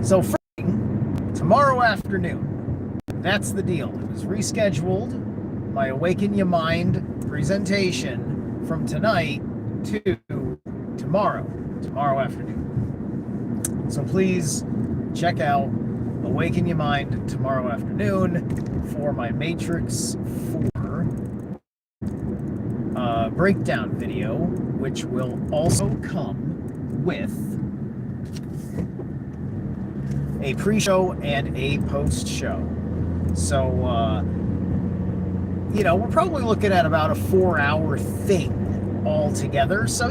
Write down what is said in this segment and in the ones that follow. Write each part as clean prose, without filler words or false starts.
So tomorrow afternoon, that's the deal. It was rescheduled, my Awaken Your Mind presentation from tonight to tomorrow afternoon. So please check out Awaken Your Mind tomorrow afternoon for my Matrix 4 breakdown video, which will also come with a pre-show and a post-show. So, we're probably looking at about a 4-hour thing altogether. So,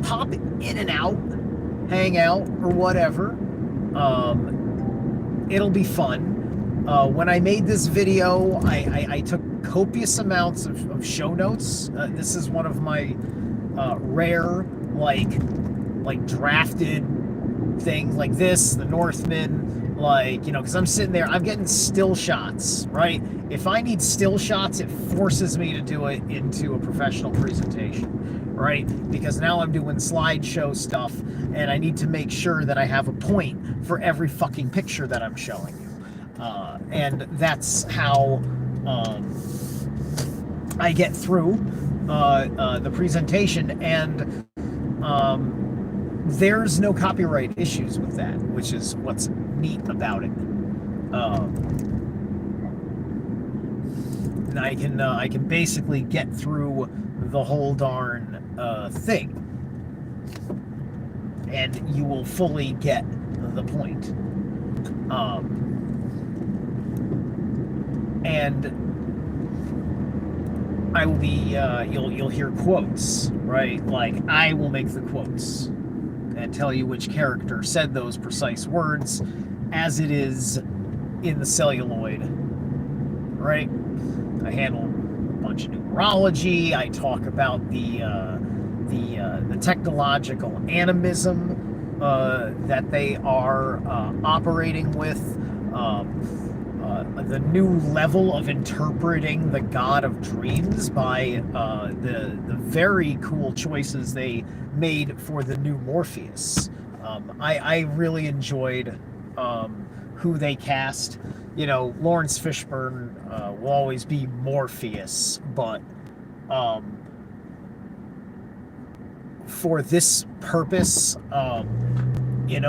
pop in and out, hang out, or whatever. It'll be fun. When I made this video, I took copious amounts of show notes. This is one of my rare, like drafted things like this, the Northman, because I'm sitting there, I'm getting still shots, right? If I need still shots, it forces me to do it into a professional presentation, right? Because now I'm doing slideshow stuff, and I need to make sure that I have a point for every fucking picture that I'm showing you. And that's how I get through the presentation, and there's no copyright issues with that, which is what's neat about it. And I can basically get through the whole darn thing, and you will fully get the point. And I will be you'll hear quotes, right? Like, I will make the quotes and tell you which character said those precise words as it is in the celluloid, right? I handle a bunch of numerology. I talk about the technological animism that they are operating with, the new level of interpreting the God of Dreams by the very cool choices they made for the new Morpheus. I really enjoyed who they cast. Lawrence Fishburne will always be Morpheus, but for this purpose, it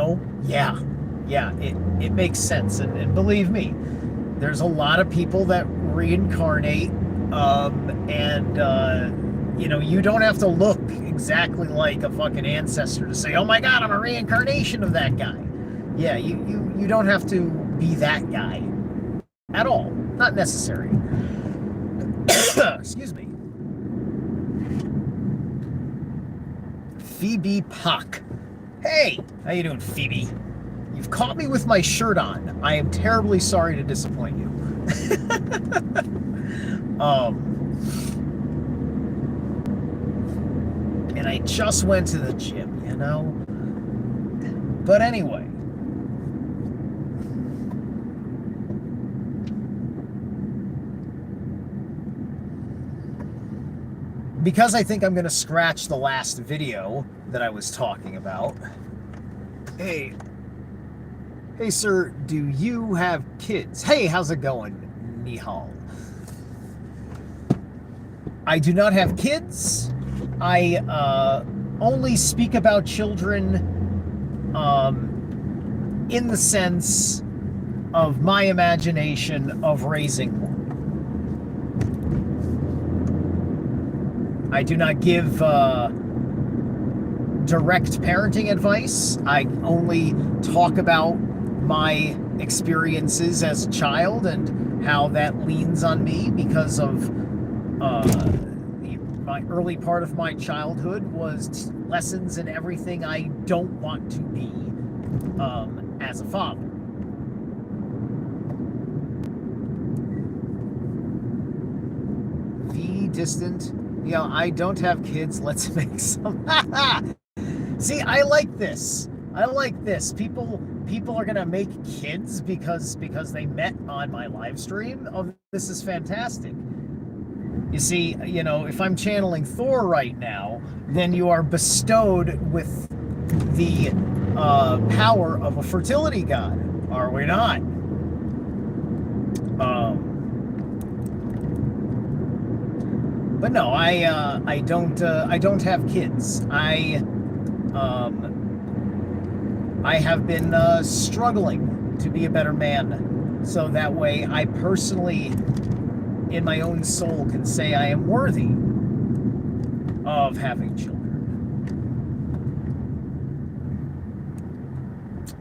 makes sense. And believe me, there's a lot of people that reincarnate, you don't have to look exactly like a fucking ancestor to say, oh my God, I'm a reincarnation of that guy. Yeah, you don't have to be that guy at all. Not necessary. Excuse me. Phoebe Pock. Hey, how you doing, Phoebe? You've caught me with my shirt on. I am terribly sorry to disappoint you. And I just went to the gym, But anyway. Because I think I'm going to scratch the last video that I was talking about. Hey, sir, do you have kids? Hey, how's it going, Nihal? I do not have kids. I only speak about children in the sense of my imagination of raising one. I do not give direct parenting advice. I only talk about my experiences as a child and how that leans on me because of my early part of my childhood was lessons in everything I don't want to be as a father. The distant, I don't have kids. Let's make some. See, I like this. People are gonna make kids because they met on my live stream. Oh, this is fantastic. You see, if I'm channeling Thor right now, then you are bestowed with the power of a fertility god, are we not? But no, I don't have kids. I have been struggling to be a better man, so that way I personally, in my own soul, can say I am worthy of having children.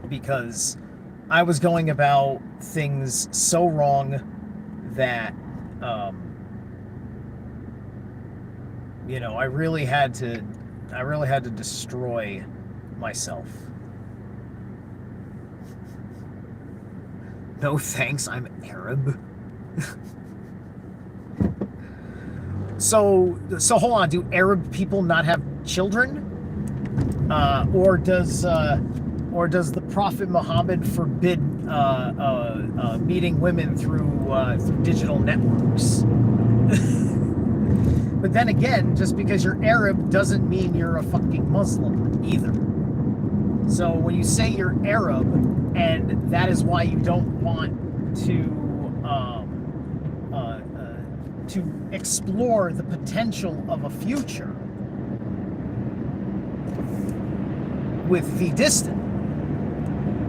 Because I was going about things so wrong that, I really had to destroy myself. No thanks, I'm Arab. So hold on, do Arab people not have children? Or does the Prophet Muhammad forbid meeting women through digital networks? But then again, just because you're Arab doesn't mean you're a fucking Muslim either. So when you say you're Arab, and that is why you don't want to explore the potential of a future with the distant,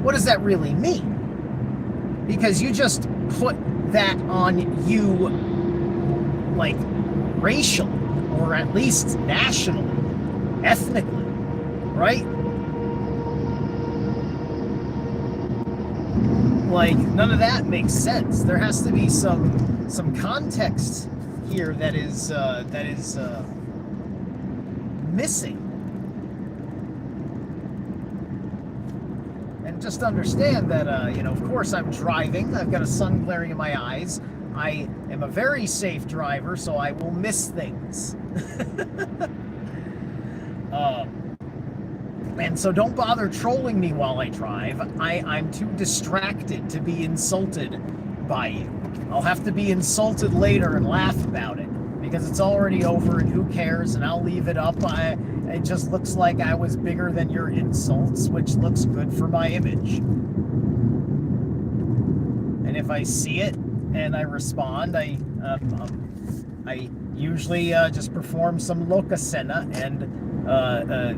what does that really mean? Because you just put that on you, like, racially, or at least nationally, ethnically, right? Like, none of that makes sense. There has to be some context here that is missing. And just understand that, of course I'm driving. I've got a sun glaring in my eyes. I am a very safe driver, so I will miss things. And so don't bother trolling me while I drive. I'm too distracted to be insulted by you. I'll have to be insulted later and laugh about it, because it's already over and who cares, and I'll leave it up. It just looks like I was bigger than your insults, which looks good for my image. And if I see it and I respond, I usually just perform some lokasena, and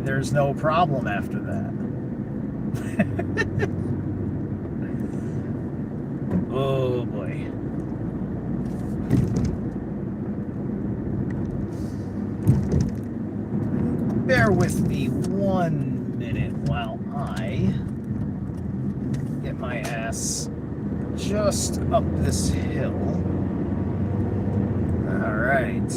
there's no problem after that. Oh boy. Bear with me 1 minute while I get my ass just up this hill. Alright.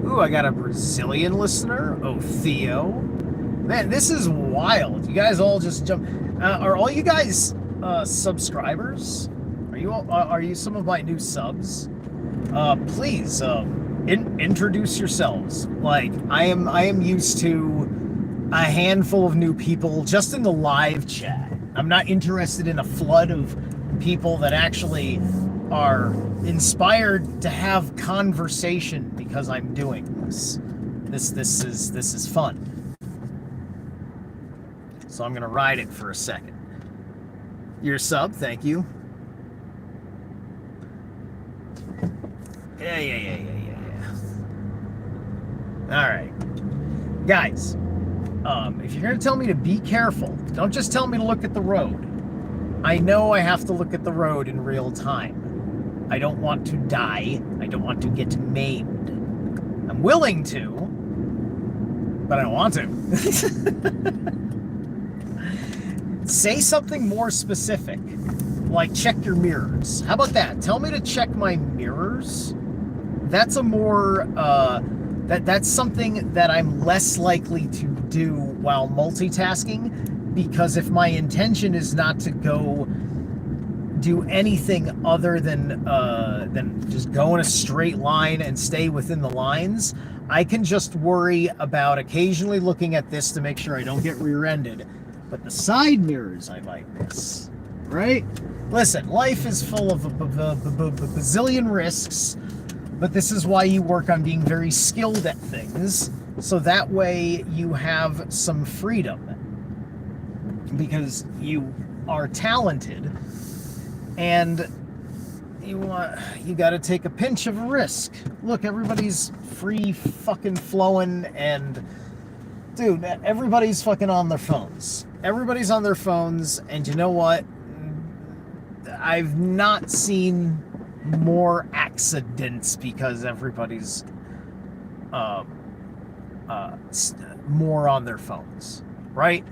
Ooh, I got a Brazilian listener. Oh, Theo. Man, this is wild. You guys all just jump. Are all you guys subscribers? Are you some of my new subs? Please introduce yourselves. Like, I am used to a handful of new people just in the live chat. I'm not interested in a flood of people that actually are inspired to have conversation because I'm doing this. This is fun. So I'm gonna ride it for a second. Your sub, thank you. Yeah. All right, guys. If you're gonna tell me to be careful, don't just tell me to look at the road. I know I have to look at the road in real time. I don't want to die. I don't want to get maimed. I'm willing to, but I don't want to. Say something more specific, like check your mirrors. How about that? Tell me to check my mirrors. That's a more, that's something that I'm less likely to do while multitasking, because if my intention is not to go do anything other than just go in a straight line and stay within the lines, I can just worry about occasionally looking at this to make sure I don't get rear-ended. But the side mirrors I might miss, right? Listen, life is full of a bazillion risks, but this is why you work on being very skilled at things, So that way you have some freedom, because you are talented, and you got to take a pinch of risk. Look, everybody's free fucking flowing, and dude, everybody's fucking on their phones. Everybody's on their phones, and you know what? I've not seen more accidents because everybody's more on their phones, right?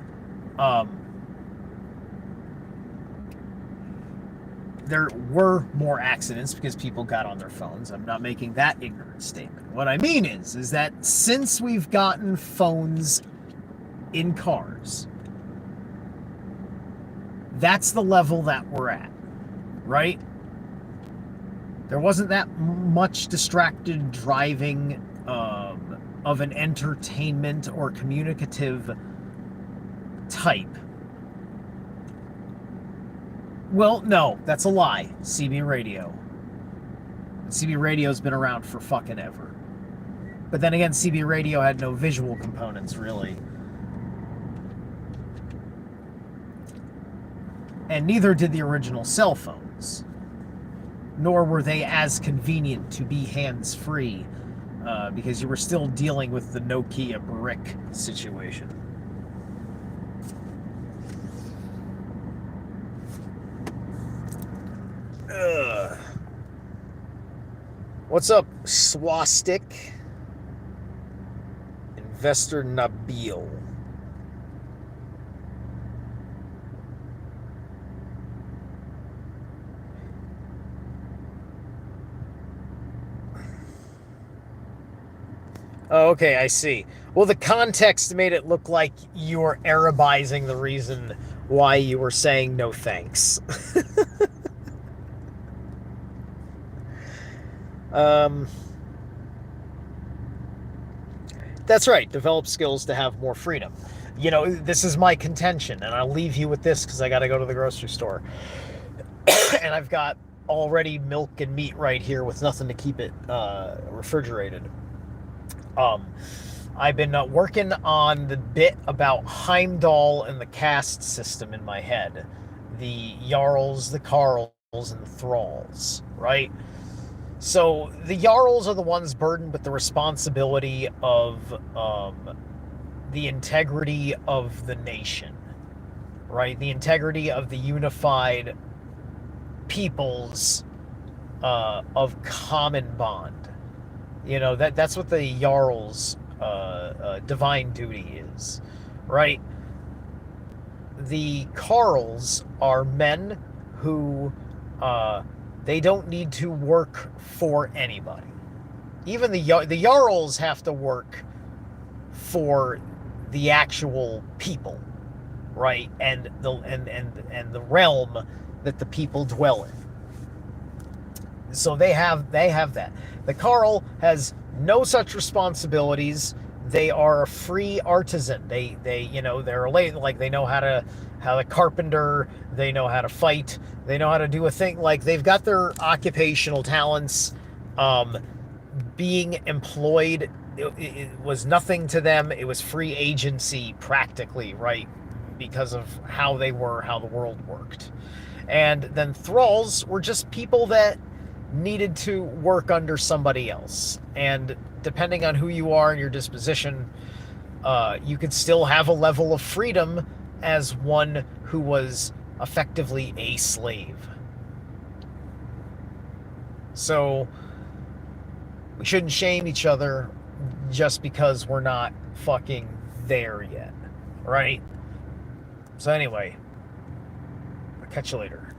There were more accidents because people got on their phones. I'm not making that ignorant statement. What I mean is that since we've gotten phones in cars, that's the level that we're at, right? There wasn't that much distracted driving of an entertainment or communicative type. Well, no, that's a lie. CB radio. CB radio's been around for fucking ever. But then again, CB radio had no visual components, really. And neither did the original cell phones. Nor were they as convenient to be hands-free, because you were still dealing with the Nokia brick situation. What's up, Swastik? Investor Nabil. Oh, okay, I see. Well, the context made it look like you were Arabizing the reason why you were saying no thanks. That's right. Develop skills to have more freedom. You know, this is my contention, and I'll leave you with this because I got to go to the grocery store. And I've got already milk and meat right here with nothing to keep it refrigerated. I've been working on the bit about Heimdall and the caste system in my head. The Jarls, the Karls, and the Thralls, right? So the Jarls are the ones burdened with the responsibility of the integrity of the nation, right? The integrity of the unified peoples of common bond. You know, that's what the Jarl's divine duty is, right? The Karls are men who they don't need to work for anybody. Even the Jarls have to work for the actual people, right? And the realm that the people dwell in. So they have that. The Karl has no such responsibilities. They are a free artisan. They they're like they know how to carpenter, they know how to fight, they know how to do a thing. Like, they've got their occupational talents. Being employed, it was nothing to them. It was free agency practically, right? Because of how they were, how the world worked. And then thralls were just people that needed to work under somebody else. And depending on who you are and your disposition, you could still have a level of freedom as one who was effectively a slave. So we shouldn't shame each other just because we're not fucking there yet, right? So anyway, I'll catch you later.